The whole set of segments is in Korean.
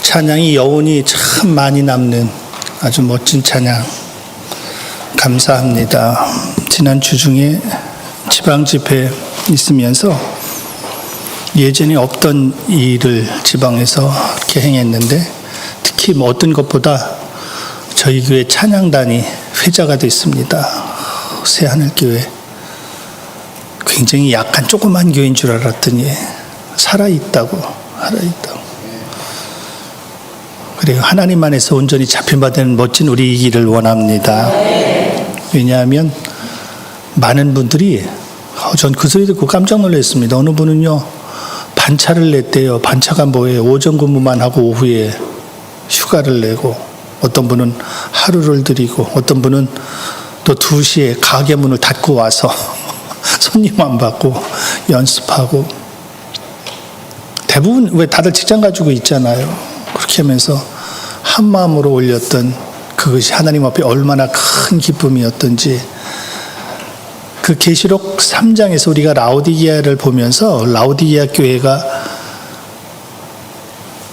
찬양이 여운이 참 많이 남는 아주 멋진 찬양 감사합니다. 지난 주 중에 지방 집회 있으면서 예전에 없던 일을 지방에서 이렇게 행했는데 특히 어떤 것보다 저희 교회 찬양단이 회자가 됐습니다. 새하늘교회 굉장히 약한 조그만 교회인 줄 알았더니 살아있다고. 그래요. 하나님 안에서 온전히 잡힌 바 되는 멋진 우리이기를 원합니다. 왜냐하면 많은 분들이 전 그 소리 듣고 깜짝 놀랐습니다. 어느 분은요 반차를 냈대요. 반차가 뭐예요? 오전 근무만 하고 오후에 휴가를 내고, 어떤 분은 하루를 드리고, 어떤 분은 또 2시에 가게 문을 닫고 와서 손님 안 받고 연습하고. 대부분 왜 다들 직장 가지고 있잖아요. 그렇게 하면서 한 마음으로 올렸던 그것이 하나님 앞에 얼마나 큰 기쁨이었던지. 그 계시록 3장에서 우리가 라오디게아를 보면서 라오디게아 교회가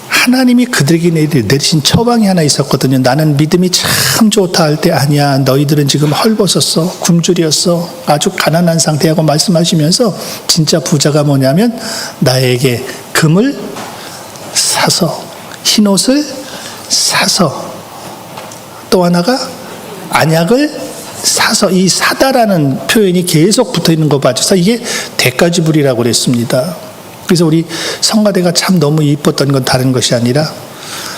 하나님이 그들에게 내리신 처방이 하나 있었거든요. 나는 믿음이 참 좋다 할 때 아니야. 너희들은 지금 헐벗었어. 굶주렸어. 아주 가난한 상태하고 말씀하시면서 진짜 부자가 뭐냐면 나에게 금을 사서, 흰옷을 사서, 또 하나가 안약을 사서, 이 사다라는 표현이 계속 붙어 있는 거 봐줘서 이게 대가지불이라고 그랬습니다. 그래서 우리 성가대가 참 너무 이뻤던 건 다른 것이 아니라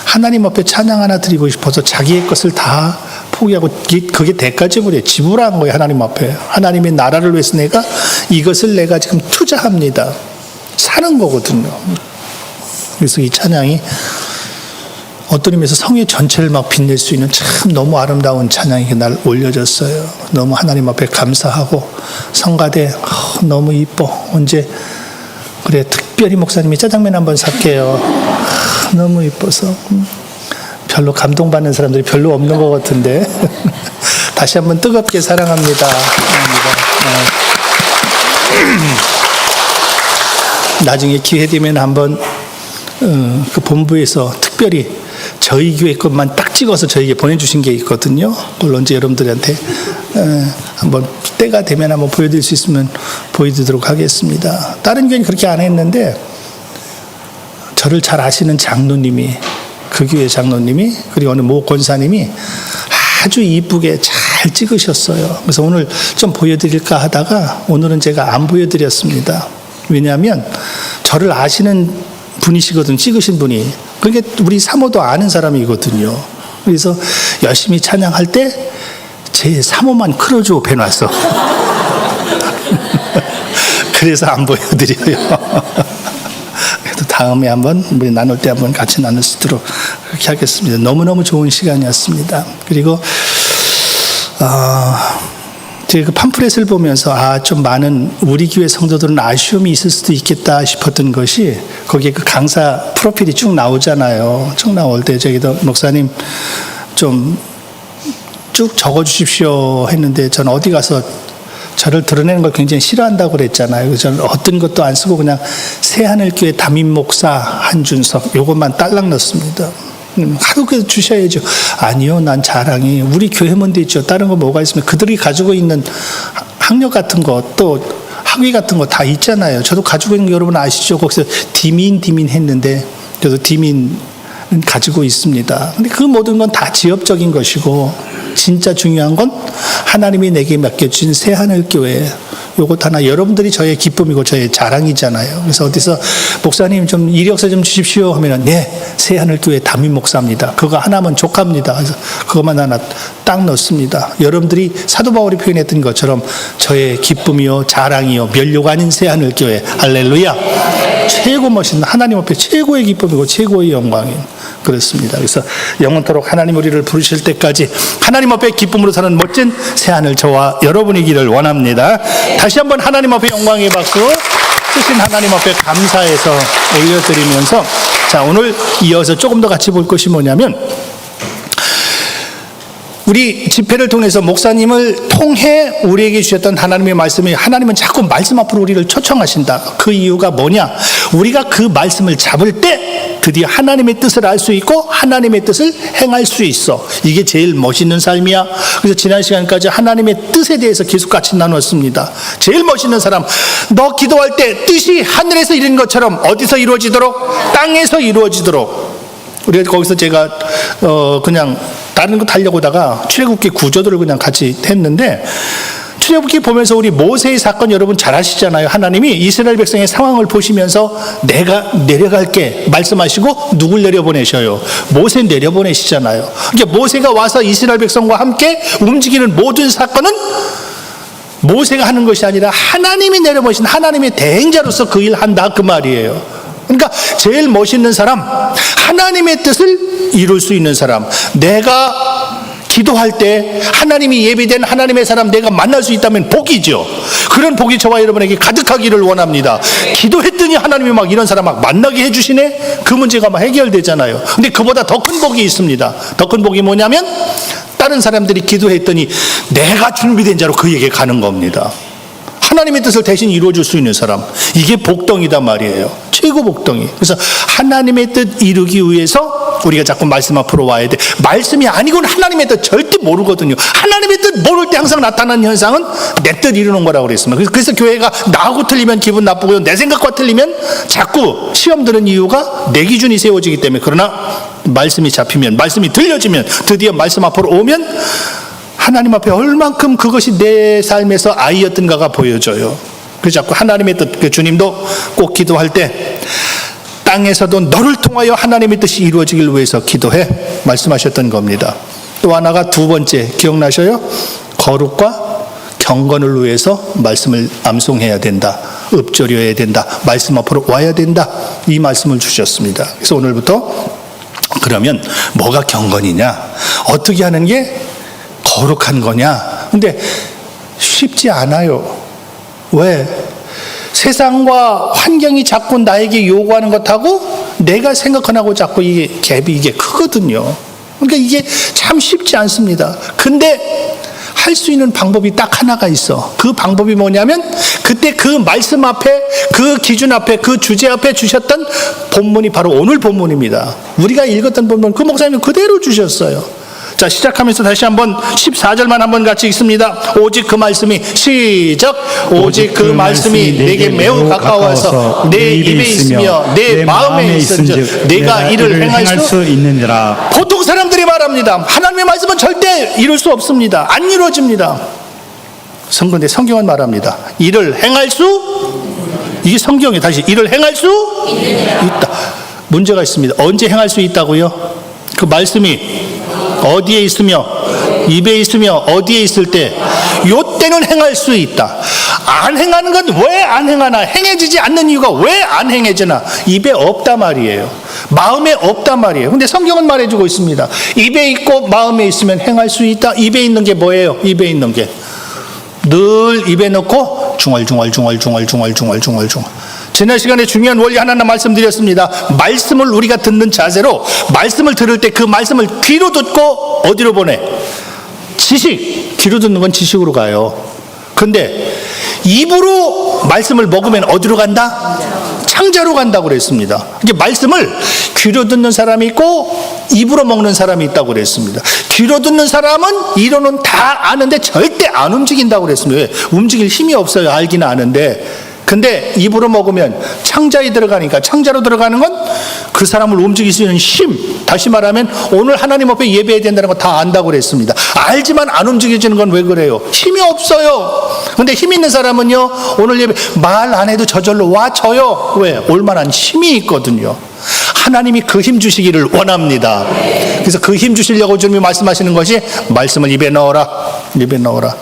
하나님 앞에 찬양 하나 드리고 싶어서 자기의 것을 다 포기하고, 그게 대가지불이에요. 지불한 거예요. 하나님 앞에. 하나님의 나라를 위해서 내가 이것을 내가 지금 투자합니다. 사는 거거든요. 그래서 이 찬양이 어떤 의미에서 성의 전체를 막 빛낼 수 있는 참 너무 아름다운 찬양이 그날 올려졌어요. 너무 하나님 앞에 감사하고, 성가대 너무 이뻐. 언제 그래 특별히 목사님이 짜장면 한번 살게요. 너무 이뻐서. 별로 감동받는 사람들이 별로 없는 것 같은데 다시 한번 뜨겁게 사랑합니다. 나중에 기회 되면 한번 그 본부에서 특별히 저희 교회 것만 딱 찍어서 저에게 보내주신 게 있거든요. 그걸 언제 여러분들한테 한번 때가 되면 한번 보여드릴 수 있으면 보여드리도록 하겠습니다. 다른 교회는 그렇게 안 했는데 저를 잘 아시는 장로님이, 그 교회 장로님이, 그리고 어느 모 권사님이 아주 이쁘게 잘 찍으셨어요. 그래서 오늘 좀 보여드릴까 하다가 오늘은 제가 안 보여드렸습니다. 왜냐하면 저를 아시는 분이시거든요. 찍으신 분이. 그게 우리 사모도 아는 사람이거든요. 그래서 열심히 찬양할 때 제 사모만 크로즈 해놨어. 그래서 안 보여드려요. 그래도 다음에 한번 우리 나눌 때 한번 같이 나눌 수 있도록 그렇게 하겠습니다. 너무너무 좋은 시간이었습니다. 그리고 제가 그 팜플렛을 보면서 좀 많은 우리 교회 성도들은 아쉬움이 있을 수도 있겠다 싶었던 것이, 거기에 그 강사 프로필이 쭉 나오잖아요. 쭉 나올 때 저기도 목사님 좀 쭉 적어주십시오 했는데, 저는 어디 가서 저를 드러내는 걸 굉장히 싫어한다고 그랬잖아요. 그래서 저는 어떤 것도 안 쓰고 그냥 새하늘교회 담임 목사 한준석 요것만 딸랑 넣습니다. 하도 그래서 주셔야죠. 아니요, 난 자랑이 우리 교회문도 있죠. 다른 거 뭐가 있으면 그들이 가지고 있는 학력 같은 거, 또 학위 같은 거 다 있잖아요. 저도 가지고 있는 거 여러분 아시죠? 거기서 디민 했는데 저도 디민은 가지고 있습니다. 근데 그 모든 건 다 지엽적인 것이고, 진짜 중요한 건 하나님이 내게 맡겨주신 새하늘교회, 요것 하나 여러분들이 저의 기쁨이고 저의 자랑이잖아요. 그래서 어디서 목사님 좀 이력서 좀 주십시오 하면 네, 새하늘교회 담임 목사입니다. 그거 하나면 족합니다. 그래서 그것만 하나 딱 넣습니다. 여러분들이 사도 바울이 표현했던 것처럼 저의 기쁨이요 자랑이요 면류가 아닌 새하늘교회. 할렐루야. 최고 멋있는, 하나님 앞에 최고의 기쁨이고 최고의 영광인, 그렇습니다. 그래서 영원토록 하나님 우리를 부르실 때까지 하나님 앞에 기쁨으로 사는 멋진 새하늘 저와 여러분이기를 원합니다. 다시 한번 하나님 앞에 영광의 박수, 크신 하나님 앞에 감사해서 올려드리면서, 자, 오늘 이어서 조금 더 같이 볼 것이 뭐냐면, 우리 집회를 통해서 목사님을 통해 우리에게 주셨던 하나님의 말씀이, 하나님은 자꾸 말씀 앞으로 우리를 초청하신다. 그 이유가 뭐냐? 우리가 그 말씀을 잡을 때 드디어 하나님의 뜻을 알 수 있고 하나님의 뜻을 행할 수 있어. 이게 제일 멋있는 삶이야. 그래서 지난 시간까지 하나님의 뜻에 대해서 계속 같이 나눴습니다. 제일 멋있는 사람, 너 기도할 때 뜻이 하늘에서 이루는 것처럼 어디서 이루어지도록? 땅에서 이루어지도록. 우리가 거기서 제가 그냥 다른 거 하려고 하다가 출애굽기 구조들을 그냥 같이 했는데, 출애굽기 보면서 우리 모세의 사건 여러분 잘 아시잖아요. 하나님이 이스라엘 백성의 상황을 보시면서 내가 내려갈게 말씀하시고 누굴 내려보내셔요? 모세 내려보내시잖아요. 그러니까 모세가 와서 이스라엘 백성과 함께 움직이는 모든 사건은 모세가 하는 것이 아니라 하나님이 내려보신 하나님의 대행자로서 그 일을 한다, 그 말이에요. 그러니까 제일 멋있는 사람, 하나님의 뜻을 이룰 수 있는 사람, 내가 기도할 때 하나님이 예비된 하나님의 사람 내가 만날 수 있다면 복이죠. 그런 복이 저와 여러분에게 가득하기를 원합니다. 기도했더니 하나님이 막 이런 사람 막 만나게 해주시네? 그 문제가 막 해결되잖아요. 근데 그보다 더 큰 복이 있습니다. 더 큰 복이 뭐냐면 다른 사람들이 기도했더니 내가 준비된 자로 그에게 가는 겁니다. 하나님의 뜻을 대신 이루어줄 수 있는 사람, 이게 복덩이다 말이에요. 최고 복덩이. 그래서 하나님의 뜻 이루기 위해서 우리가 자꾸 말씀 앞으로 와야 돼. 말씀이 아니고는 하나님의 뜻 절대 모르거든요. 하나님의 뜻 모를 때 항상 나타나는 현상은 내 뜻 이루는 거라고 그랬습니다. 그래서 교회가 나하고 틀리면 기분 나쁘고요, 내 생각과 틀리면 자꾸 시험 드는 이유가 내 기준이 세워지기 때문에. 그러나 말씀이 잡히면, 말씀이 들려지면, 드디어 말씀 앞으로 오면 하나님 앞에 얼만큼 그것이 내 삶에서 아이였던가가 보여져요. 그래서 자꾸 하나님의 뜻, 주님도 꼭 기도할 때 땅에서도 너를 통하여 하나님의 뜻이 이루어지길 위해서 기도해 말씀하셨던 겁니다. 또 하나가 두 번째 기억나셔요? 거룩과 경건을 위해서 말씀을 암송해야 된다, 읊조려야 된다, 말씀 앞으로 와야 된다, 이 말씀을 주셨습니다. 그래서 오늘부터 그러면 뭐가 경건이냐, 어떻게 하는 게 거룩한 거냐? 근데 쉽지 않아요. 왜? 세상과 환경이 자꾸 나에게 요구하는 것하고 내가 생각하는 것하고 자꾸 이게 갭이 이게 크거든요. 그러니까 이게 참 쉽지 않습니다. 근데 할 수 있는 방법이 딱 하나가 있어. 그 방법이 뭐냐면 그때 그 말씀 앞에, 그 기준 앞에, 그 주제 앞에 주셨던 본문이 바로 오늘 본문입니다. 우리가 읽었던 본문, 그 목사님이 그대로 주셨어요. 자, 시작하면서 다시 한번 14절만 한번 같이 읽습니다. 오직 그 말씀이, 시작. 오직 그 말씀이 내게 매우 가까워서 내 입에 있으며 내 마음에 있은즉 내가 이를 행할 수 있느니라. 보통 사람들이 말합니다. 하나님의 말씀은 절대 이룰 수 없습니다. 안 이루어집니다. 그런데 성경은 말합니다. 이를 행할 수, 이게 성경에 다시 이를 행할 수 있다. 문제가 있습니다. 언제 행할 수 있다고요? 그 말씀이 어디에 있으며, 입에 있으며, 어디에 있을 때, 요때는 행할 수 있다. 안 행하는 건 왜 안 행하나? 행해지지 않는 이유가 왜 안 행해지나? 입에 없다 말이에요. 마음에 없다 말이에요. 근데 성경은 말해주고 있습니다. 입에 있고 마음에 있으면 행할 수 있다. 입에 있는 게 뭐예요? 입에 있는 게 늘 입에 넣고 중얼중얼. 지난 시간에 중요한 원리 하나만 말씀드렸습니다. 말씀을 우리가 듣는 자세로, 말씀을 들을 때 그 말씀을 귀로 듣고 어디로 보내? 지식. 귀로 듣는 건 지식으로 가요. 근데 입으로 말씀을 먹으면 어디로 간다? 창자로 간다고 그랬습니다. 이게 말씀을 귀로 듣는 사람이 있고 입으로 먹는 사람이 있다고 그랬습니다. 귀로 듣는 사람은 이론은 다 아는데 절대 안 움직인다고 그랬습니다. 왜? 움직일 힘이 없어요. 알기는 아는데. 근데 입으로 먹으면 창자에 들어가니까, 창자로 들어가는 건 그 사람을 움직일 수 있는 힘, 다시 말하면 오늘 하나님 앞에 예배해야 된다는 거 다 안다고 그랬습니다. 알지만 안 움직여지는 건 왜 그래요? 힘이 없어요. 근데 힘 있는 사람은요, 오늘 예배 말 안 해도 저절로 와 쳐요. 왜? 올만한 힘이 있거든요. 하나님이 그 힘 주시기를 원합니다. 그래서 그 힘 주시려고 주님이 말씀하시는 것이 말씀을 입에 넣어라. 입에 넣어라.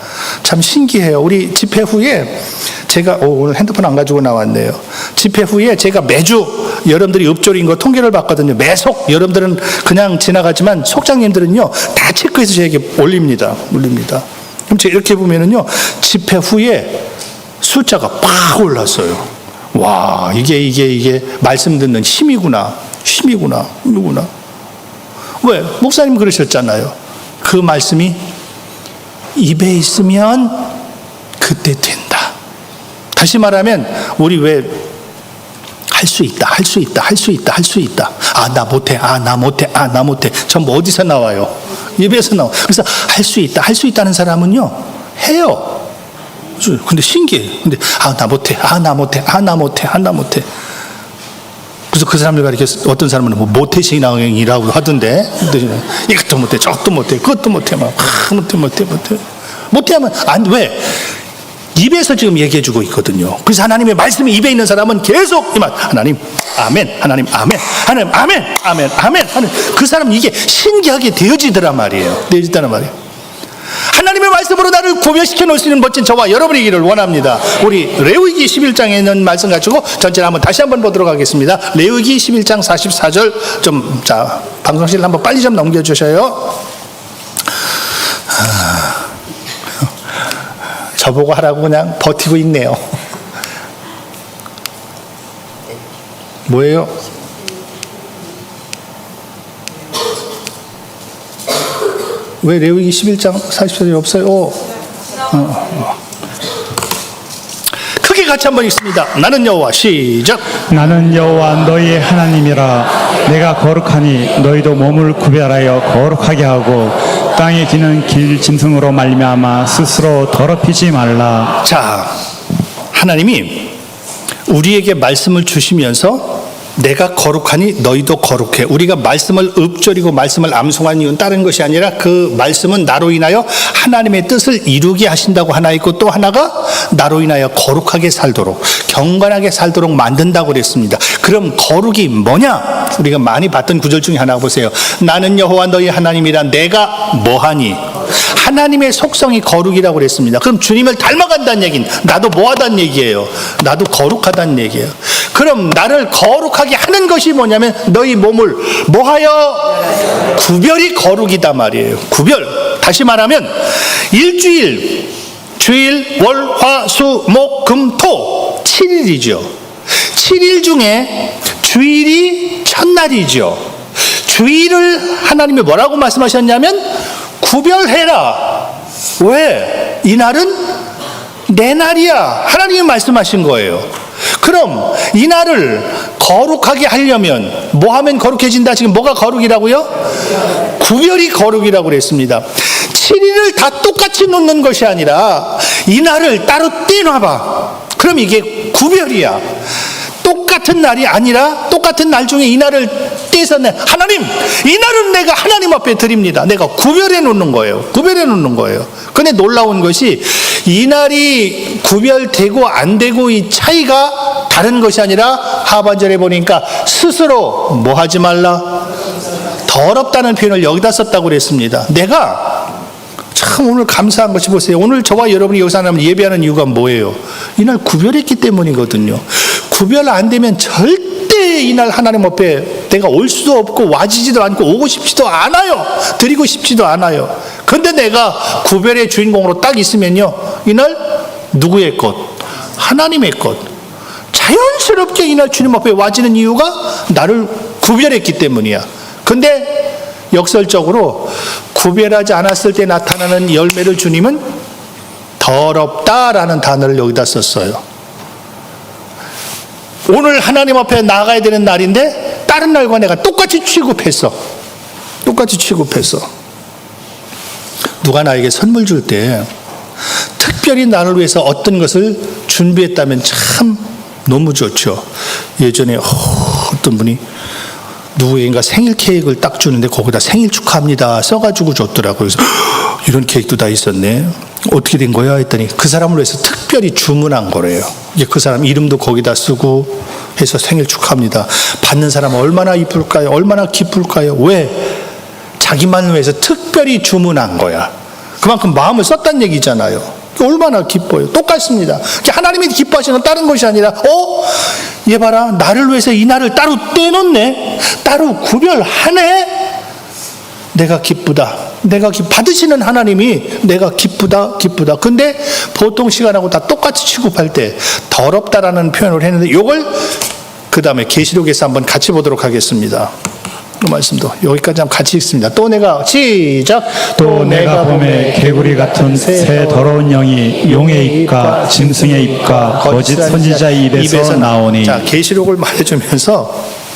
참 신기해요. 우리 집회 후에 제가 오늘 핸드폰 안 가지고 나왔네요. 집회 후에 제가 매주 여러분들이 읊조린 거 통계를 봤거든요. 매속 여러분들은 그냥 지나가지만 속장님들은요 다 체크해서 저에게 올립니다. 그럼 제가 이렇게 보면은요 집회 후에 숫자가 팍 올랐어요. 와, 이게 말씀 듣는 힘이구나. 왜? 목사님 그러셨잖아요. 그 말씀이 입에 있으면 그때 된다. 다시 말하면 우리 왜 할 수 있다, 할 수 있다, 할 수 있다, 할 수 있다. 아, 나 못해, 아, 나 못해, 아, 나 못해. 전부 어디서 나와요? 예배에서 나와. 그래서 할 수 있다, 할 수 있다는 사람은요, 해요. 근데 신기해. 근데 아, 나 못해, 아, 나 못해, 아, 나 못해, 아, 나 못해. 그래서 그 사람들 가리켜 어떤 사람은 뭐 모태신앙이라고 하던데, 이것도 못해, 저것도 못해, 그것도 못해, 막 못해하면 안 왜? 입에서 지금 얘기해주고 있거든요. 그래서 하나님의 말씀이 입에 있는 사람은 계속 이 말, 하나님, 아멘, 하나님, 아멘, 하나님, 아멘, 아멘, 아멘 하는 그 사람은 이게 신기하게 되어지더란 말이에요. 되어지더란 말이에요. 하나님의 말씀으로 나를 구별시켜 놓을 수 있는 멋진 저와 여러분이기를 원합니다. 우리 레위기 11장에 있는 말씀 가지고 전체를 한번 다시 한번 보도록 하겠습니다. 레위기 11장 44절 좀, 자, 방송실 한번 빨리 좀 넘겨주셔요. 저보고 하라고 그냥 버티고 있네요. 뭐예요? 왜 레위기 11장 44절이 없어요? 크게 같이 한번 읽습니다. 나는 여호와, 시작. 나는 여호와 너희의 하나님이라. 내가 거룩하니 너희도 몸을 구별하여 거룩하게 하고 땅에 기는 길 짐승으로 말미암아 스스로 더럽히지 말라. 자, 하나님이 우리에게 말씀을 주시면서 내가 거룩하니 너희도 거룩해. 우리가 말씀을 읊조리고 말씀을 암송한 이유는 다른 것이 아니라 그 말씀은 나로 인하여 하나님의 뜻을 이루게 하신다고 하나 있고, 또 하나가 나로 인하여 거룩하게 살도록, 경건하게 살도록 만든다고 그랬습니다. 그럼 거룩이 뭐냐? 우리가 많이 봤던 구절 중에 하나 보세요. 나는 여호와 너희 하나님이라. 내가 뭐하니? 하나님의 속성이 거룩이라고 그랬습니다. 그럼 주님을 닮아간다는 얘기는 나도 뭐하다는 얘기예요. 나도 거룩하다는 얘기예요. 그럼 나를 거룩하게 하는 것이 뭐냐면 너희 몸을 뭐하여? 구별이 거룩이다 말이에요. 구별. 다시 말하면 일주일, 주일, 월, 화, 수, 목, 금, 토 7일이죠. 7일 중에 주일이 첫날이죠. 주일을 하나님이 뭐라고 말씀하셨냐면 구별해라. 왜? 이날은 내 날이야. 하나님이 말씀하신 거예요. 그럼 이 날을 거룩하게 하려면 뭐 하면 거룩해진다? 지금 뭐가 거룩이라고요? 구별이 거룩이라고 그랬습니다. 7일을 다 똑같이 놓는 것이 아니라 이 날을 따로 떼놔봐. 그럼 이게 구별이야. 똑같은 날이 아니라 똑같은 날 중에 이 날을 떼서 하나님, 이 날은 내가 하나님 앞에 드립니다. 내가 구별해 놓는 거예요. 구별해 놓는 거예요. 근데 놀라운 것이 이 날이 구별되고 안 되고 이 차이가 다른 것이 아니라 하반절에 보니까 스스로 뭐 하지 말라? 더럽다는 표현을 여기다 썼다고 그랬습니다. 내가 참 오늘 감사한 것이 보세요. 오늘 저와 여러분이 여기서 하나님 예배하는 이유가 뭐예요? 이날 구별했기 때문이거든요. 구별 안 되면 절대 이날 하나님 앞에 내가 올 수도 없고 와지지도 않고 오고 싶지도 않아요. 드리고 싶지도 않아요. 근데 내가 구별의 주인공으로 딱 있으면요, 이날 누구의 것? 하나님의 것. 자연스럽게 이날 주님 앞에 와지는 이유가 나를 구별했기 때문이야. 근데 역설적으로 구별하지 않았을 때 나타나는 열매를 주님은 더럽다라는 단어를 여기다 썼어요. 오늘 하나님 앞에 나가야 되는 날인데 다른 날과 내가 똑같이 취급했어. 똑같이 취급했어. 누가 나에게 선물 줄 때 특별히 나를 위해서 어떤 것을 준비했다면 참 너무 좋죠. 예전에 어떤 분이 누구인가 생일 케이크를 딱 주는데 거기다 생일 축하합니다 써가지고 줬더라고요. 그래서 이런 케이크도 다 있었네. 어떻게 된 거야? 했더니 그 사람을 위해서 특별히 주문한 거래요. 이제 그 사람 이름도 거기다 쓰고 해서 생일 축하합니다. 받는 사람은 얼마나 이쁠까요? 얼마나 기쁠까요? 왜? 자기만을 위해서 특별히 주문한 거야. 그만큼 마음을 썼다는 얘기잖아요. 얼마나 기뻐요. 똑같습니다. 하나님이 기뻐하시는 건 다른 것이 아니라 얘 봐라, 나를 위해서 이 날을 따로 떼놓네, 따로 구별하네. 내가 기쁘다. 받으시는 하나님이 내가 기쁘다. 근데 보통 시간하고 다 똑같이 취급할 때 더럽다라는 표현을 했는데, 이걸 그 다음에 계시록에서 한번 같이 보도록 하겠습니다. 그 말씀도 여기까지 한번 같이 읽습니다. 또 내가 시작. 또 내가 봄에 개구리 같은 새 더러운 영이 용의 입과 짐승의 입과 거짓 선지자의 입에서 나오니. 자, 계시록을 말해주면서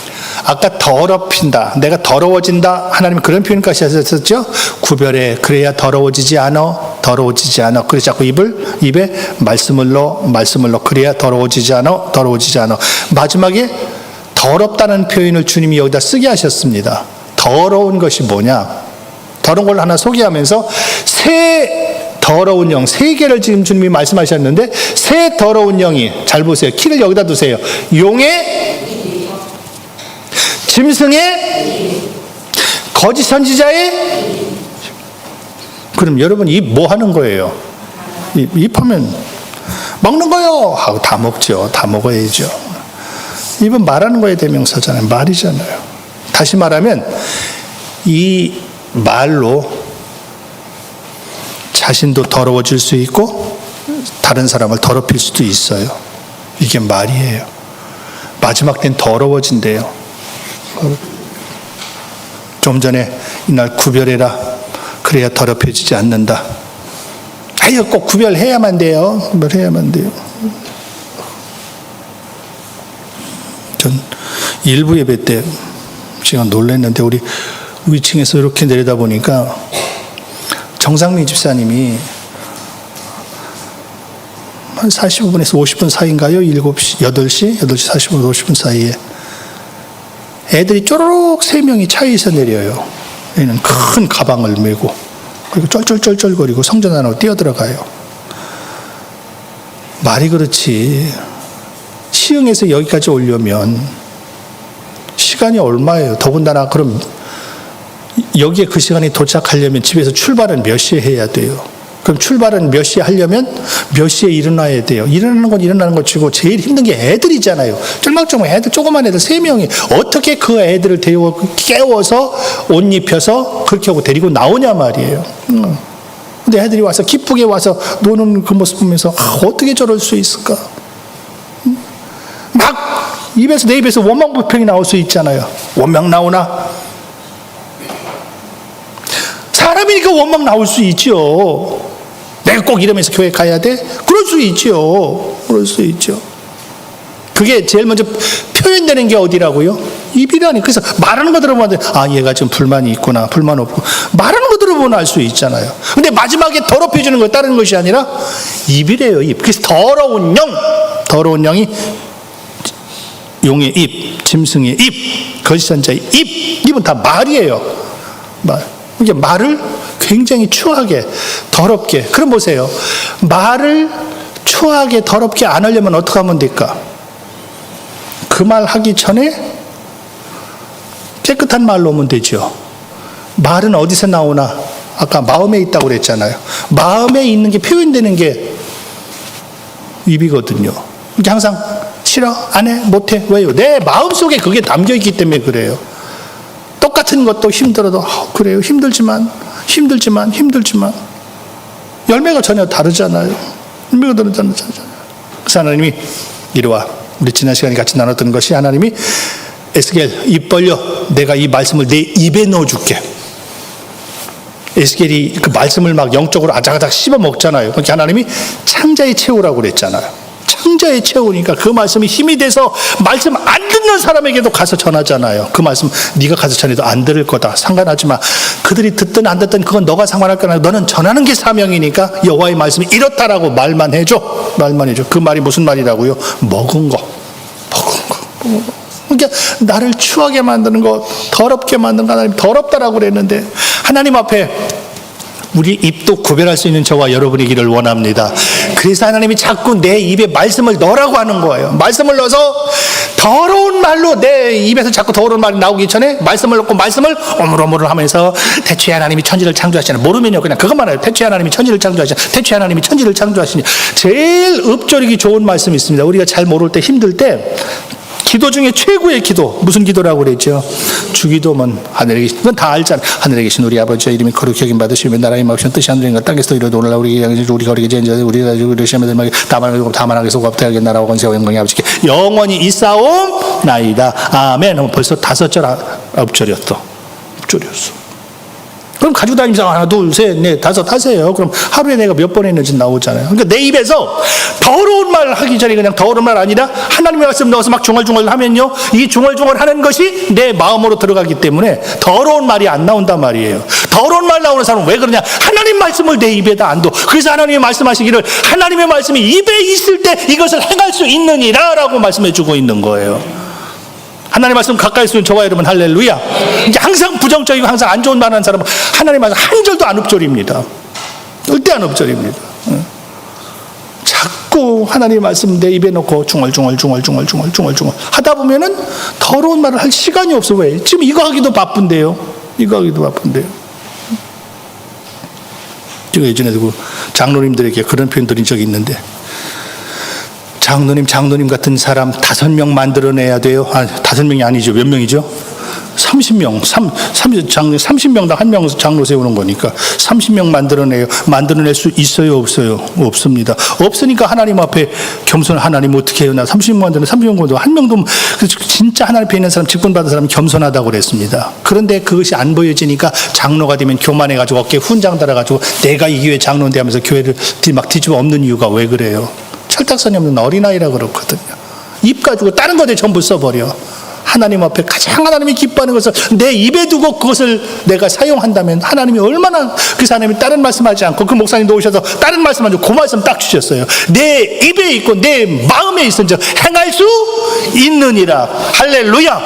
아까 더럽힌다, 내가 더러워진다, 하나님이 그런 표현까지 하셨죠. 구별해, 그래야 더러워지지 않아, 더러워지지 않아. 그래서 자꾸 입에 말씀을 넣어, 그래야 더러워지지 않아, 더러워지지 않아. 마지막에 더럽다는 표현을 주님이 여기다 쓰게 하셨습니다. 더러운 것이 뭐냐? 더러운 걸 하나 소개하면서 새 더러운 영, 세 개를 지금 주님이 말씀하셨는데, 새 더러운 영이, 잘 보세요. 키를 여기다 두세요. 용의, 짐승의, 거짓 선지자의. 그럼 여러분 입 뭐 하는 거예요? 입하면 먹는 거요 하고 다 먹죠. 다 먹어야죠. 입은 말하는 거에 대명사잖아요. 말이잖아요. 다시 말하면 이 말로 자신도 더러워질 수 있고 다른 사람을 더럽힐 수도 있어요. 이게 말이에요. 마지막 때는 더러워진대요. 좀 전에 이날 구별해라. 그래야 더럽혀지지 않는다. 아유, 꼭 구별해야만 돼요. 구별해야만 돼요. 전 일부 예배 때 제가 놀랐는데 우리 위층에서 이렇게 내려다 보니까 정상민 집사님이 한 45분에서 50분 사이인가요? 8시 45분, 50분 사이에 애들이 쪼르륵 3명이 차에서 내려요. 얘는 큰 가방을 메고 그리고 쩔쩔쩔쩔거리고 성전 안으로 뛰어들어가요. 말이 그렇지 시흥에서 여기까지 오려면 시간이 얼마예요? 더군다나 그럼 여기에 그 시간에 도착하려면 집에서 출발은 몇 시에 해야 돼요? 그럼 출발은 몇 시에 하려면 몇 시에 일어나야 돼요? 일어나는 것 치고 제일 힘든 게 애들이잖아요. 쫄막쫄막 애들, 조그만 애들 3명이 어떻게 그 애들을 깨워서 옷 입혀서 그렇게 하고 데리고 나오냐 말이에요. 근데 애들이 와서 기쁘게 와서 노는 그 모습 보면서 어떻게 저럴 수 있을까? 막 입에서 내 입에서 원망불평이 나올 수 있잖아요. 원망 나오나? 사람이니까 원망 나올 수 있죠. 내가 꼭 이러면서 교회 가야 돼? 그럴 수 있죠. 그럴 수 있죠. 그게 제일 먼저 표현되는 게 어디라고요? 입이라니. 그래서 말하는 거 들어보면 얘가 지금 불만이 있구나. 불만 없고. 말하는 거 들어보면 알 수 있잖아요. 근데 마지막에 더럽혀주는 거 다른 것이 아니라 입이래요. 입. 그래서 더러운 영이 용의 입, 짐승의 입, 거짓 선지자의 입. 입은 다 말이에요. 말. 이게 말을 굉장히 추하게, 더럽게. 그럼 보세요. 말을 추하게, 더럽게 안 하려면 어떻게 하면 될까? 그 말 하기 전에 깨끗한 말로 오면 되죠. 말은 어디서 나오나? 아까 마음에 있다고 그랬잖아요. 마음에 있는 게 표현되는 게 입이거든요. 이게 항상 싫어, 안 해, 못 해. 왜요? 내 마음속에 그게 담겨있기 때문에 그래요. 똑같은 것도 힘들어도 그래요. 힘들지만 열매가 전혀 다르잖아요. 열매가 다르잖아요. 그래서 하나님이 이리와 우리 지난 시간에 같이 나눴던 것이 하나님이 에스겔 입 벌려 내가 이 말씀을 내 입에 넣어줄게. 에스겔이 그 말씀을 막 영적으로 아작아작 씹어 먹잖아요. 그러니까 하나님이 창자에 채우라고 그랬잖아요. 창자에 채우니까 그 말씀이 힘이 돼서 말씀 안 듣는 사람에게도 가서 전하잖아요. 그 말씀 네가 가서 전해도 안 들을 거다. 상관하지 마. 그들이 듣든 안 듣든 그건 너가 상관할 거나 너는 전하는 게 사명이니까 여호와의 말씀이 이렇다라고 말만 해줘. 그 말이 무슨 말이라고요? 먹은 거. 그러니까 나를 추하게 만드는 거, 더럽게 만드는 거 하나님 더럽다라고 그랬는데 하나님 앞에 우리 입도 구별할 수 있는 저와 여러분이기를 원합니다. 그래서 하나님이 자꾸 내 입에 말씀을 넣으라고 하는 거예요. 말씀을 넣어서 더러운 말로 내 입에서 자꾸 더러운 말이 나오기 전에 말씀을 넣고 말씀을 오물오물 하면서 대초에 하나님이 천지를 창조하시냐. 모르면요 그냥 그것만 해요. 대초에 하나님이 천지를 창조하시냐. 대초에 하나님이 천지를 창조하시냐. 제일 읊조리기 좋은 말씀이 있습니다. 우리가 잘 모를 때 힘들 때 기도 중에 최고의 기도 무슨 기도라고 그랬죠? 주기도면 하늘에 계신, 그건 다 알잖아. 하늘에 계신 우리 아버지의 이름이 거룩히 여김 받으시며 나라의 마옵시며 뜻이 하늘인가 땅에서 이루어도 오늘날 우리가 거룩히 제인자들 우리가 우리 시험에 들면 다만하게 소갑되게 나라와 권세와 영광이 아버지께 영원히 있사옵나이다. 아멘. 벌써 5절 앞절이었어. 앞절이었어. 그럼 가지고 다니면서 하나, 둘, 셋, 넷, 다섯 하세요. 그럼 하루에 내가 몇 번 했는지 나오잖아요. 그러니까 내 입에서 더러운 말 하기 전에 그냥 더러운 말 아니라 하나님의 말씀 넣어서 막 중얼중얼 하면요, 이 중얼중얼 하는 것이 내 마음으로 들어가기 때문에 더러운 말이 안 나온단 말이에요. 더러운 말 나오는 사람은 왜 그러냐? 하나님 말씀을 내 입에다 안 둬. 그래서 하나님이 말씀하시기를 하나님의 말씀이 입에 있을 때 이것을 행할 수 있느니라 라고 말씀해 주고 있는 거예요. 하나님 말씀 가까이 있으면 좋아요, 여러분. 할렐루야. 이제 항상 부정적이고 항상 안 좋은 말 하는 사람은 하나님 말씀 한 절도 안 읊조립니다. 절대 안 읊조립니다. 자꾸 하나님 말씀 내 입에 넣고 중얼중얼 하다 보면은 더러운 말을 할 시간이 없어. 왜? 지금 이거 하기도 바쁜데요. 제가 예전에 그 장로님들에게 그런 표현 드린 적이 있는데, 장로님 같은 사람 5명 만들어내야 돼요. 5명이 아니죠. 몇 명이죠? 30명. 30명당 한 명 장로 세우는 거니까 30명 만들어낼 수 있어요? 없어요? 없습니다. 없으니까 하나님 앞에 겸손, 하나님 어떻게 해요? 나 30명 만드는 30명 한 명도, 진짜 하나님 앞에 있는 사람, 직분 받은 사람 겸손하다고 그랬습니다. 그런데 그것이 안 보여지니까 장로가 되면 교만해가지고 어깨에 훈장 달아가지고 내가 이 교회 장로인데 하면서 교회를 막 뒤집어 엎는 이유가 왜 그래요? 철딱선이 없는 어린아이라 그렇거든요. 입 가지고 다른 것에 전부 써버려. 하나님 앞에 가장 하나님이 기뻐하는 것을 내 입에 두고 그것을 내가 사용한다면 하나님이 얼마나, 그래서 하나님이 다른 말씀하지 않고 그 목사님도 오셔서 다른 말씀하지 그 말씀 딱 주셨어요. 내 입에 있고 내 마음에 있은즉 행할 수 있느니라. 할렐루야.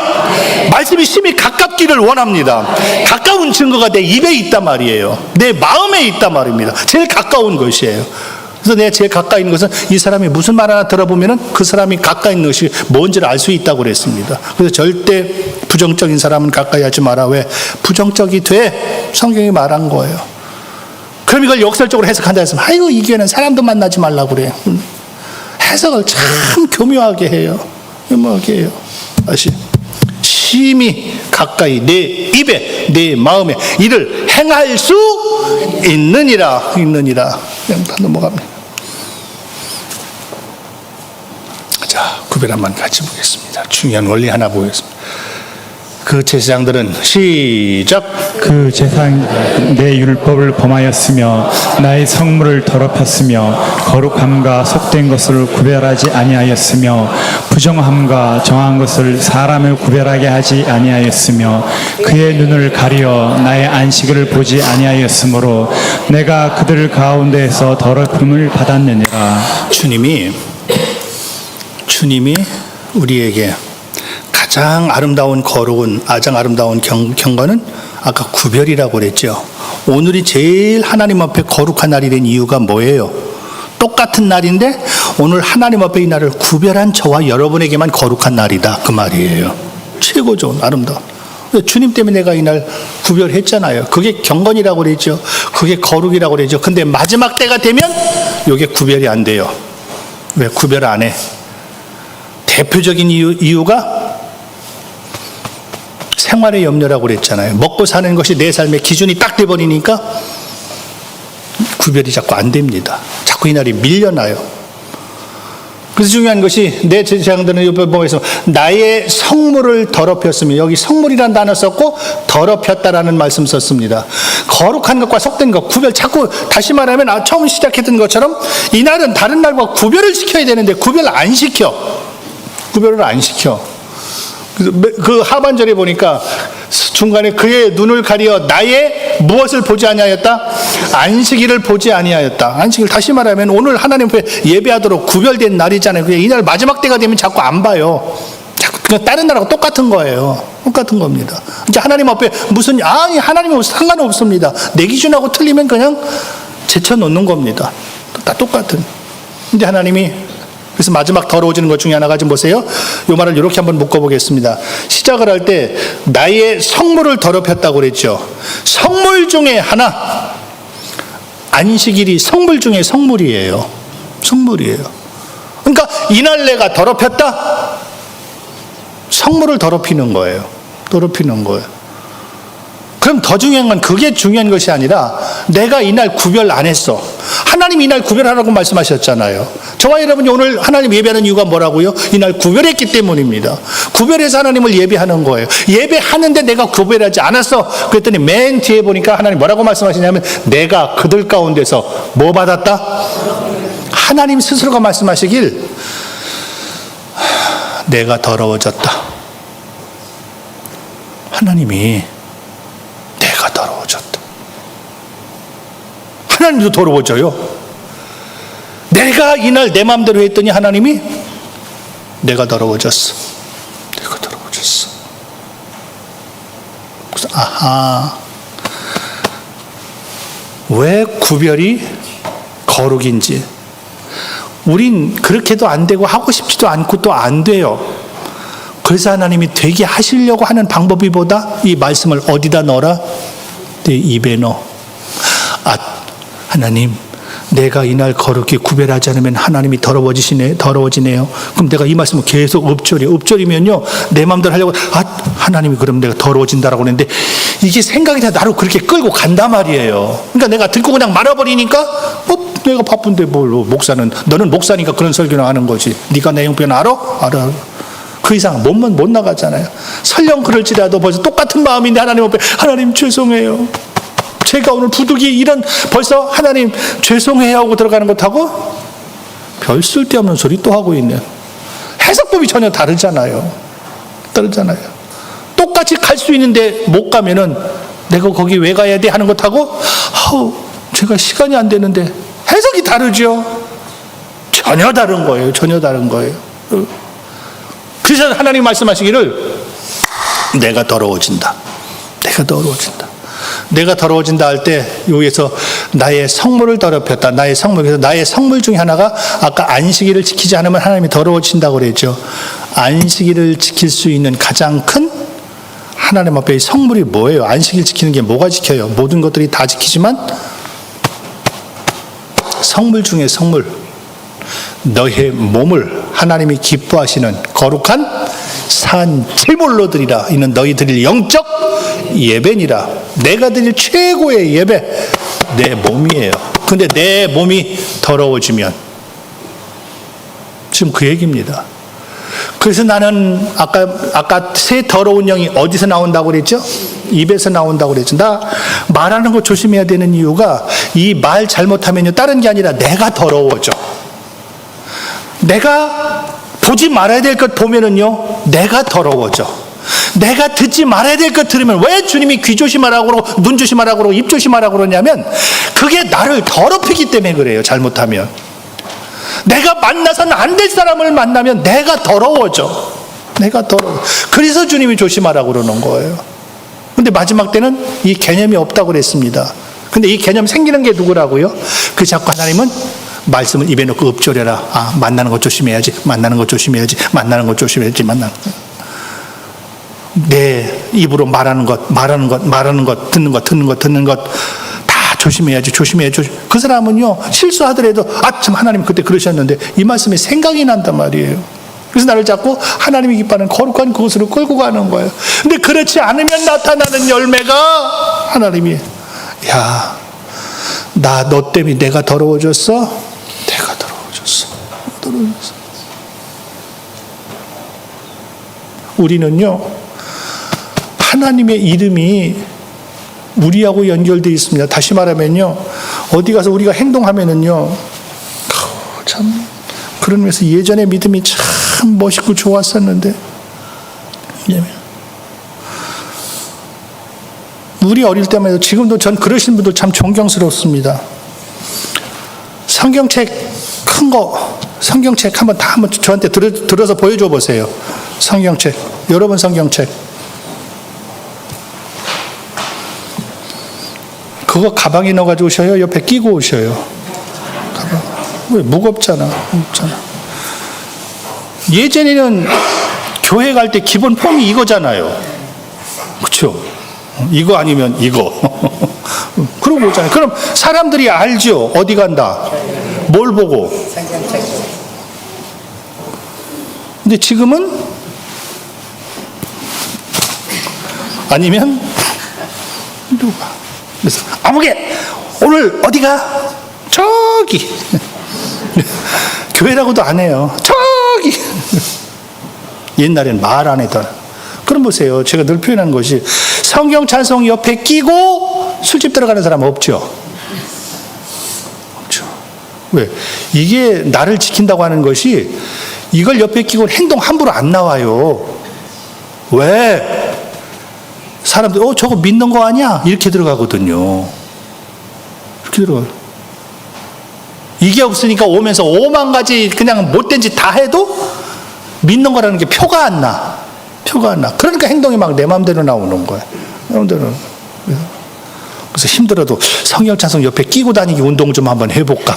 말씀이 심히 가깝기를 원합니다. 가까운 증거가 내 입에 있단 말이에요. 내 마음에 있단 말입니다. 제일 가까운 것이에요. 그래서 내가 제일 가까이 있는 것은 이 사람이 무슨 말 하나 들어보면은 그 사람이 가까이 있는 것이 뭔지를 알 수 있다고 그랬습니다. 그래서 절대 부정적인 사람은 가까이 하지 마라. 왜? 부정적이 돼. 성경이 말한 거예요. 그럼 이걸 역설적으로 해석한다 해서 아이고 이 교회는 사람도 만나지 말라고 그래. 해석을 참 교묘하게 해요. 교묘하게 해요. 다시. 심히 가까이 내 입에 내 마음에 이를 행할 수 있느니라. 그냥 다 넘어갑니다. 자, 구별 한번 같이 보겠습니다. 중요한 원리 하나 보겠습니다. 그 제사장들은 시작. 그 제사장 내 율법을 범하였으며 나의 성물을 더럽혔으며 거룩함과 속된 것을 구별하지 아니하였으며 부정함과 정한 것을 사람을 구별하게 하지 아니하였으며 그의 눈을 가리어 나의 안식을 보지 아니하였으므로 내가 그들 가운데에서 더럽힘을 받았느니라. 주님이 우리에게 가장 아름다운 거룩은, 가장 아름다운 경건은 아까 구별이라고 그랬죠. 오늘이 제일 하나님 앞에 거룩한 날이 된 이유가 뭐예요? 똑같은 날인데 오늘 하나님 앞에 이 날을 구별한 저와 여러분에게만 거룩한 날이다, 그 말이에요. 최고 좋은 아름다운. 주님 때문에 내가 이 날 구별했잖아요. 그게 경건이라고 그랬죠. 그게 거룩이라고 그랬죠. 근데 마지막 때가 되면 이게 구별이 안 돼요. 왜 구별 안 해? 대표적인 이유가 생활의 염려라고 그랬잖아요. 먹고 사는 것이 내 삶의 기준이 딱 돼버리니까 구별이 자꾸 안 됩니다. 자꾸 이 날이 밀려나요. 그래서 중요한 것이 내 제사장들은 옆에 보면 나의 성물을 더럽혔으며, 여기 성물이라는 단어 썼고 더럽혔다라는 말씀 썼습니다. 거룩한 것과 속된 것 구별, 자꾸 다시 말하면 처음 시작했던 것처럼 이 날은 다른 날과 구별을 시켜야 되는데 구별을 안 시켜. 그 하반절에 보니까 중간에 그의 눈을 가리어 나의 무엇을 보지 아니하였다? 안식일을 보지 아니하였다. 안식일, 다시 말하면 오늘 하나님 앞에 예배하도록 구별된 날이잖아요. 이 날 마지막 때가 되면 자꾸 안 봐요. 자꾸 그냥 다른 날하고 똑같은 거예요. 똑같은 겁니다. 이제 하나님 앞에 하나님은 상관없습니다. 내 기준하고 틀리면 그냥 제쳐놓는 겁니다. 다 똑같은. 근데 하나님이, 그래서 마지막 더러워지는 것 중에 하나가 좀 보세요. 이 말을 이렇게 한번 묶어보겠습니다. 시작을 할 때 나의 성물을 더럽혔다고 그랬죠. 성물 중에 하나, 안식일이 성물 중에 성물이에요. 그러니까 이날 내가 더럽혔다. 성물을 더럽히는 거예요. 더럽히는 거예요. 그럼 더 중요한 건 그게 중요한 것이 아니라 내가 이날 구별 안 했어. 하나님 이날 구별하라고 말씀하셨잖아요. 저와 여러분이 오늘 하나님 예배하는 이유가 뭐라고요? 이날 구별했기 때문입니다. 구별해서 하나님을 예배하는 거예요. 예배하는데 내가 구별하지 않았어. 그랬더니 맨 뒤에 보니까 하나님 뭐라고 말씀하시냐면 내가 그들 가운데서 뭐 받았다? 하나님 스스로가 말씀하시길 내가 더러워졌다. 하나님이 내가 더러워졌다. 하나님도 더러워져요. 내가 이날 내 마음대로 했더니 하나님이 내가 더러워졌어. 내가 더러워졌어. 그래서 아하, 왜 구별이 거룩인지. 우린 그렇게도 안 되고 하고 싶지도 않고 또 안 돼요. 그래서 하나님이 되게 하시려고 하는 방법이 보다 이 말씀을 어디다 넣어라? 내 입에 넣어. 아, 하나님, 내가 이날 거룩히 구별하지 않으면 하나님이 더러워지네요. 그럼 내가 이 말씀을 계속 읊조리면요, 내 마음대로 하려고, 하나님이 그럼 내가 더러워진다라고 그랬는데, 이게 생각이 다 나로 그렇게 끌고 간단 말이에요. 그러니까 내가 듣고 그냥 말아버리니까, 내가 바쁜데 목사는, 너는 목사니까 그런 설교를 하는 거지. 네가 내 형편 알아? 알아. 그 이상 못 나가잖아요. 설령 그럴지라도 벌써 똑같은 마음인데 하나님 앞에 하나님 죄송해요. 제가 오늘 부득이 이런 벌써 하나님 죄송해요 하고 들어가는 것하고 별 쓸데없는 소리 또 하고 있네. 해석법이 전혀 다르잖아요. 똑같이 갈 수 있는데 못 가면은 내가 거기 왜 가야 돼 하는 것하고 제가 시간이 안 되는데 해석이 다르죠. 전혀 다른 거예요. 그래서 하나님 말씀하시기를 내가 더러워진다. 내가 더러워진다 할 때 여기에서 나의 성물을 더럽혔다. 그래서 나의 성물 중에 하나가 아까 안식일을 지키지 않으면 하나님이 더러워진다고 그랬죠. 안식일을 지킬 수 있는 가장 큰 하나님 앞에 성물이 뭐예요? 안식일 지키는 게 뭐가 지켜요? 모든 것들이 다 지키지만 성물 중에 성물, 너의 몸을 하나님이 기뻐하시는 거룩한 산 제물로 드리라. 이는 너희 드릴 영적 예배니라. 내가 드릴 최고의 예배, 내 몸이에요. 근데 내 몸이 더러워지면 지금 그 얘기입니다. 그래서 나는 아까 새 더러운 영이 어디서 나온다고 그랬죠? 입에서 나온다고 그랬죠. 나 말하는 거 조심해야 되는 이유가 이 말 잘못하면요, 다른 게 아니라 내가 더러워져. 내가 보지 말아야 될 것 보면은요, 내가 더러워져. 내가 듣지 말아야 될 것 들으면 왜 주님이 귀 조심하라고 그러고 눈 조심하라고 그러고 입 조심하라고 그러냐면 그게 나를 더럽히기 때문에 그래요. 잘못하면 내가 만나서는 안 될 사람을 만나면 내가 더러워져. 그래서 주님이 조심하라고 그러는 거예요. 근데 마지막 때는 이 개념이 없다고 그랬습니다. 근데 이 개념 생기는 게 누구라고요? 그 자꾸 하나님은 말씀을 입에 넣고 읊조려라. 만나는 것 조심해야지. 내 입으로 말하는 것, 듣는 것 다 조심해야지. 그 사람은요, 실수하더라도 참 하나님 그때 그러셨는데 이 말씀이 생각이 난단 말이에요. 그래서 나를 자꾸 하나님이 기뻐하는 거룩한 그곳으로 끌고 가는 거예요. 근데 그렇지 않으면 나타나는 열매가 하나님이 너 때문에 내가 더러워졌어. 우리는요, 하나님의 이름이 우리하고 연결되어 있습니다. 다시 말하면요, 어디 가서 우리가 행동하면은요, 참 그런 면에서 예전의 믿음이 참 멋있고 좋았었는데, 우리 어릴 때만 해도 지금도 전 그러신 분들 참 존경스럽습니다. 성경책 큰 거, 성경책 한번 저한테 들어서 보여줘 보세요. 성경책, 여러분 성경책. 그거 가방에 넣어가지고 오셔요? 옆에 끼고 오셔요? 가방. 왜? 무겁잖아. 예전에는 교회 갈 때 기본 폼이 이거잖아요. 그렇죠? 이거 아니면 이거. 그러고 오잖아요. 그럼 사람들이 알죠? 어디 간다? 뭘 보고? 근데 지금은 아니면 누가? 그래서 아무개 오늘 어디가? 저기. 교회라고도 안 해요. 저기. 옛날엔 말 안 했던. 그럼 보세요. 제가 늘 표현하는 것이 성경 찬송 옆에 끼고 술집 들어가는 사람 없죠. 없죠. 왜? 이게 나를 지킨다고 하는 것이 이걸 옆에 끼고 행동 함부로 안 나와요. 왜? 사람들 저거 믿는 거 아니야? 이렇게 들어가거든요. 이렇게 들어가요. 이게 없으니까 오면서 5만 가지 그냥 못된 짓 다 해도 믿는 거라는 게 표가 안 나. 표가 안 나. 그러니까 행동이 막 내 마음대로 나오는 거야. 내 마음대로. 그래서 힘들어도 성경 찬송 옆에 끼고 다니기 운동 좀 한번 해볼까.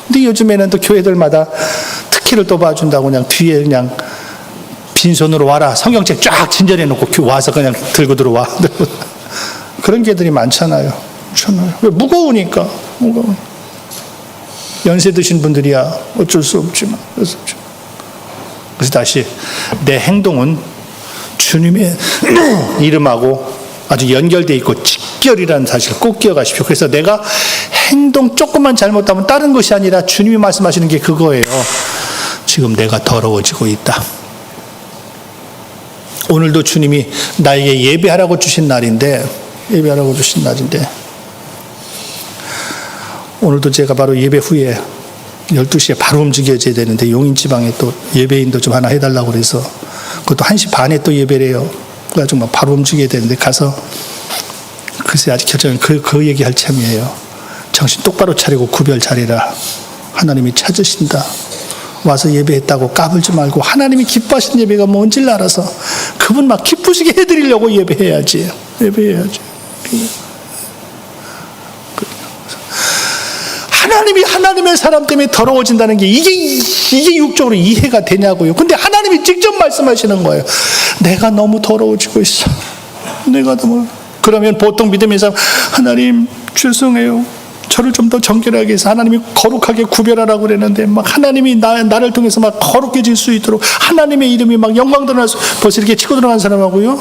근데 요즘에는 또 교회들마다 특혜를 또 봐준다고 그냥 뒤에 그냥 빈손으로 와라. 성경책 쫙 진전해 놓고 와서 그냥 들고 들어와. 그런 게들이 많잖아요. 왜? 무거우니까. 무거워. 연세 드신 분들이야 어쩔 수 없지만. 그래서 다시 내 행동은 주님의 이름하고 아주 연결되어 있고 직결이라는 사실을 꼭 기억하십시오. 그래서 내가 행동 조금만 잘못하면 다른 것이 아니라 주님이 말씀하시는 게 그거예요. 지금 내가 더러워지고 있다. 오늘도 주님이 나에게 예배하라고 주신 날인데 오늘도 제가 바로 예배 후에 12시에 바로 움직여져야 되는데 용인지방에 또 예배인도 좀 하나 해달라고 그래서 그것도 1시 반에 또 예배래요. 그래가지고 막 바로 움직여야 되는데 가서 글쎄 아직 결정은 그 얘기할 참이에요. 정신 똑바로 차리고 구별 잘해라. 하나님이 찾으신다. 와서 예배했다고 까불지 말고 하나님이 기뻐하시는 예배가 뭔지를 알아서 그분 막 기쁘시게 해드리려고 예배해야지. 하나님이 하나님의 사람 때문에 더러워진다는 게 이게 육적으로 이해가 되냐고요. 근데 하나님이 직접 말씀하시는 거예요. 내가 너무 더러워지고 있어. 그러면 보통 믿음의 사람 하나님 죄송해요. 저를 좀 더 정결하게 해서 하나님이 거룩하게 구별하라고 그랬는데 막 하나님이 나를 통해서 막 거룩해질 수 있도록 하나님의 이름이 막 영광 드러날 수 벌써 이렇게 치고 들어간 사람하고요.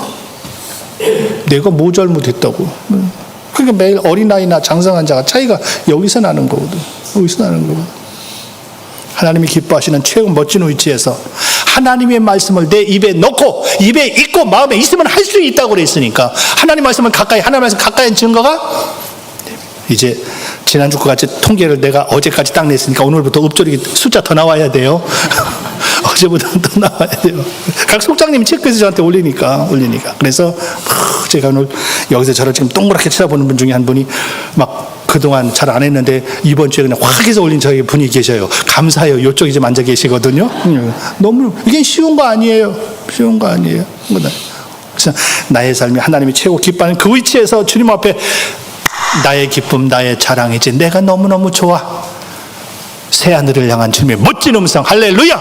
내가 뭐 잘못했다고. 그러니까 매일 어린아이나 장성한 자가 차이가 여기서 나는 거거든. 하나님이 기뻐하시는 최고 멋진 위치에서 하나님의 말씀을 내 입에 넣고 입에 있고 마음에 있으면 할 수 있다고 그랬으니까 하나님 말씀을 하나님 말씀 가까이 한 증거가 이제 지난주 같이 통계를 내가 어제까지 딱 냈으니까 오늘부터 읍조리 숫자 더 나와야 돼요. 어제보다 더 나와야 돼요. 각 속장님이 체크해서 저한테 올리니까. 그래서 제가 오늘 여기서 저를 지금 동그랗게 쳐다보는 분 중에 한 분이 막 그동안 잘 안 했는데 이번 주에 그냥 확 해서 올린 저희 분이 계셔요. 감사해요. 이쪽에 좀 앉아 계시거든요. 너무 이게 쉬운 거 아니에요. 그래서 나의 삶이 하나님이 최고 기뻐하는 그 위치에서 주님 앞에 나의 기쁨, 나의 자랑이지. 내가 너무너무 좋아. 새하늘을 향한 주님의 멋진 음성. 할렐루야.